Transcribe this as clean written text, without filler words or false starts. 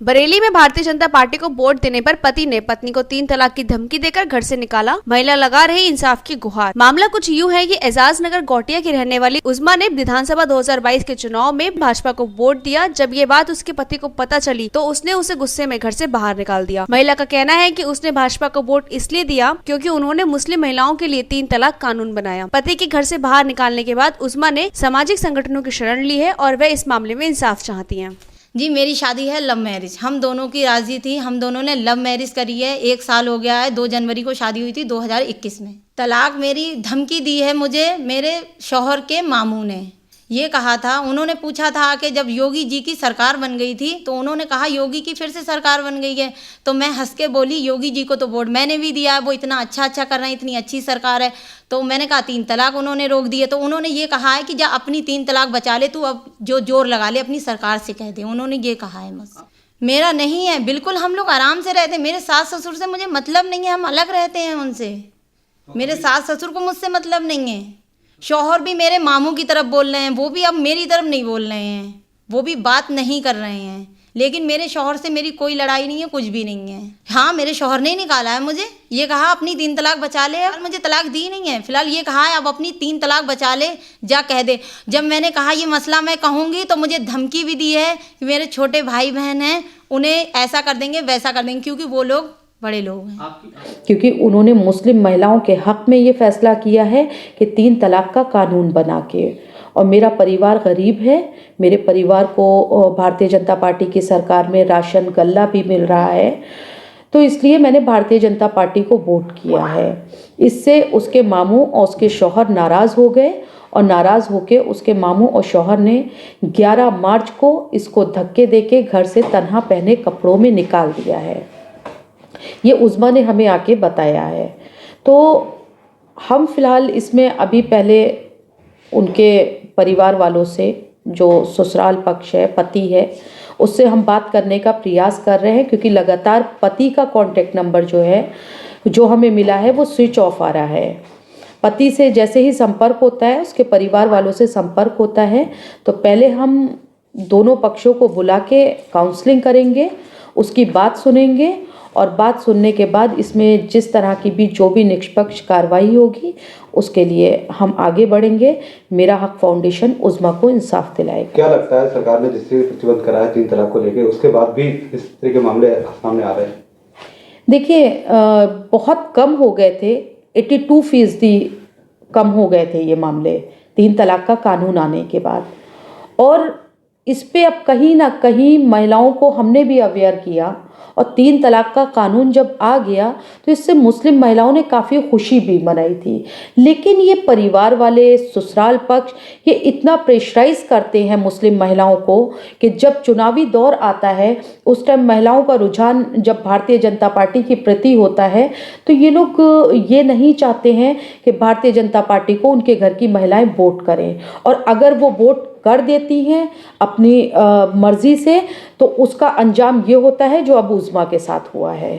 बरेली में भारतीय जनता पार्टी को वोट देने पर पति ने पत्नी को 3 तलाक की धमकी देकर घर से निकाला। महिला लगा रही इंसाफ की गुहार। मामला कुछ यूं है कि एजाज नगर गोटिया की रहने वाली उज़मा ने विधानसभा 2022 के चुनाव में भाजपा को वोट दिया। जब ये बात उसके पति को पता चली तो उसने उसे गुस्से में घर से बाहर निकाल दिया। महिला का कहना है कि उसने भाजपा को वोट इसलिए दिया क्योंकि उन्होंने मुस्लिम महिलाओं के लिए 3 तलाक कानून बनाया। पति के घर से बाहर निकालने के बाद उज़मा ने सामाजिक संगठनों की शरण ली है और वह इस मामले में इंसाफ चाहती हैं। जी, मेरी शादी है लव मैरिज। हम दोनों की राजी थी, हम दोनों ने लव मैरिज करी है। 1 साल हो गया है। 2 जनवरी को शादी हुई थी 2021 में। तलाक मेरी धमकी दी है मुझे मेरे शौहर के मामू ने। ये कहा था, उन्होंने पूछा था कि जब योगी जी की सरकार बन गई थी तो उन्होंने कहा योगी की फिर से सरकार बन गई है। तो मैं हंस के बोली योगी जी को तो वोट मैंने भी दिया है, वो इतना अच्छा कर रहे हैं, इतनी अच्छी सरकार है। तो मैंने कहा 3 तलाक उन्होंने रोक दिए। तो उन्होंने ये कहा है कि जा अपनी 3 तलाक बचा ले, तू अब जो जोर लगा ले अपनी सरकार से कह दे। उन्होंने ये कहा है मुझसे। मेरा नहीं है, बिल्कुल हम लोग आराम से रहते हैं। मेरे सास ससुर से मुझे मतलब नहीं है, हम अलग रहते हैं उनसे। मेरे सास ससुर को मुझसे मतलब नहीं है। शौहर भी मेरे मामू की तरफ बोल रहे हैं, वो भी अब मेरी तरफ नहीं बोल रहे हैं, वो भी बात नहीं कर रहे हैं। लेकिन मेरे शौहर से मेरी कोई लड़ाई नहीं है, कुछ भी नहीं है। हाँ, मेरे शौहर ने ही निकाला है मुझे। ये कहा अपनी 3 तलाक बचा ले। और मुझे तलाक दी नहीं है। फिलहाल ये कहा है अब अपनी 3 तलाक बचा ले, जा कह दे। जब मैंने कहा ये मसला मैं कहूँगी तो मुझे धमकी भी दी है कि मेरे छोटे भाई बहन हैं, उन्हें ऐसा कर देंगे वैसा कर देंगे, क्योंकि वो लोग बड़े लोग हैं। क्योंकि उन्होंने मुस्लिम महिलाओं के हक में ये फैसला किया है कि 3 तलाक का कानून बना के। और मेरा परिवार गरीब है, मेरे परिवार को भारतीय जनता पार्टी की सरकार में राशन गल्ला भी मिल रहा है, तो इसलिए मैंने भारतीय जनता पार्टी को वोट किया है। इससे उसके मामू और उसके शौहर नाराज़ हो गए और नाराज़ होकर उसके मामू और शौहर ने 11 मार्च को इसको धक्के देके घर से तन्हा पहने कपड़ों में निकाल दिया है। ये उज़मा ने हमें आके बताया है। तो हम फिलहाल इसमें अभी पहले उनके परिवार वालों से, जो ससुराल पक्ष है, पति है, उससे हम बात करने का प्रयास कर रहे हैं, क्योंकि लगातार पति का कॉन्टैक्ट नंबर जो हमें मिला है वो स्विच ऑफ आ रहा है। पति से जैसे ही संपर्क होता है, उसके परिवार वालों से संपर्क होता है, तो पहले हम दोनों पक्षों को बुला के काउंसलिंग करेंगे, उसकी बात सुनेंगे और बात सुनने के बाद इसमें जिस तरह की भी जो भी निष्पक्ष कार्रवाई होगी उसके लिए हम आगे बढ़ेंगे। मेरा हक फाउंडेशन उज़मा को इंसाफ दिलाएगा। क्या लगता है सरकार ने जिससे प्रतिबंध करा है 3 तलाक को लेकर, उसके बाद भी इस तरह के मामले सामने आ रहे हैं? देखिए, बहुत कम हो गए थे, 82% कम हो गए थे ये मामले 3 तलाक का कानून आने के बाद। और इस पे अब कहीं ना कहीं महिलाओं को हमने भी अवेयर किया और 3 तलाक का कानून जब आ गया तो इससे मुस्लिम महिलाओं ने काफ़ी खुशी भी मनाई थी। लेकिन ये परिवार वाले, ससुराल पक्ष, ये इतना प्रेशराइज करते हैं मुस्लिम महिलाओं को कि जब चुनावी दौर आता है उस टाइम महिलाओं का रुझान जब भारतीय जनता पार्टी के प्रति होता है तो ये लोग ये नहीं चाहते हैं कि भारतीय जनता पार्टी को उनके घर की महिलाएं वोट करें। और अगर वो वोट कर देती हैं अपनी मर्जी से तो उसका अंजाम ये होता है जो अब उज़मा के साथ हुआ है।